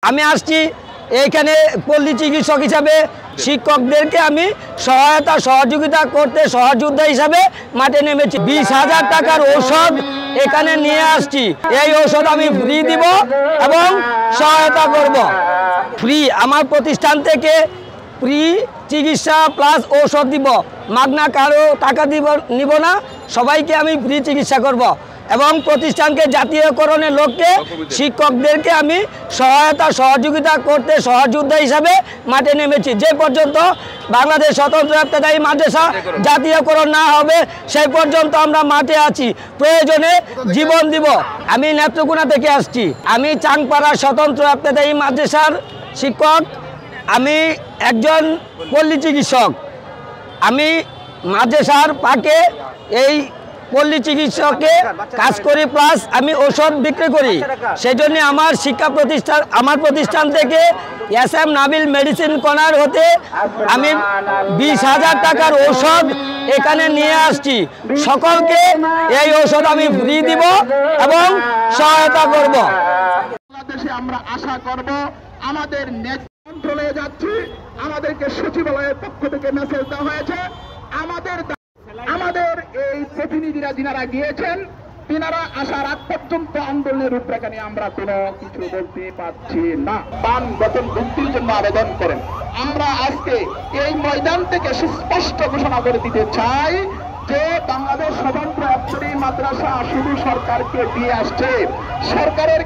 আমি আসছি এইখানে পল্লী চিকিৎসক হিসাবে শিক্ষকদেরকে আমি সহযোগিতা করতে সহযোদ্ধা হিসাবে মাঠে নেমেছি। 20,000 টাকার ঔষধ এখানে নিয়ে আসছি। এই ঔষধ আমি ফ্রি দিব এবং সহায়তা করব। ফ্রি আমার প্রতিষ্ঠান থেকে ফ্রি চিকিৎসা প্লাস ঔষধ দিব, মাগনা কারো টাকা নিব না, সবাইকে আমি ফ্রি চিকিৎসা করব এবং প্রতিষ্ঠানকে জাতীয়করণের লক্ষ্যে শিক্ষকদেরকে আমি সহযোগিতা করতে সহযোদ্ধা হিসাবে মাঠে নেমেছি। যে পর্যন্ত বাংলাদেশ স্বতন্ত্র ইবতেদায়ী মাদ্রাসা জাতীয়করণ না হবে সেই পর্যন্ত আমরা মাঠে আছি, প্রয়োজনে জীবন দিব। আমি নেত্রকোনা থেকে আসছি, আমি চাংপাড়া স্বতন্ত্র ইবতেদায়ী মাদ্রাসার শিক্ষক, আমি একজন পল্লী চিকিৎসক। আমি মাদ্রাসার পাকে এই পল্লী চিকিৎসকে কাজ করি প্লাস আমি ঔষধ বিক্রি করি। সেই জন্য আমার প্রতিষ্ঠান থেকে SM নাবিল মেডিসিন কর্নার হতে আমি 20,000 টাকার ঔষধ এখানে নিয়ে আসছি। সকলকে এই ঔষধ আমি ফ্রি দিব এবং সহায়তা করব। বাংলাদেশে আমরা আশা করব আমাদের কন্ট্রোলে যাচ্ছি, আমাদেরকে সচিবালয়ের পক্ষ থেকে মেসেজ দেওয়া হয়েছে, আমাদের এই প্রতিনিধিরা যিনারা গিয়েছেন তিনারা আসার আগ পর্যন্ত আন্দোলনের রূপরেখা নিয়ে আমরা কোনো কিছু বলতে পারছি না। পান গঠন মুক্তির জন্য আবেদন করেন। আমরা আজকে এই ময়দান থেকে সুস্পষ্ট ঘোষণা করে দিতে চাই যে বাংলাদেশ স্বতন্ত্র ইবতেদায়ী মাদ্রাসা শুধু সরকারকে দিয়ে আসছে, সরকারের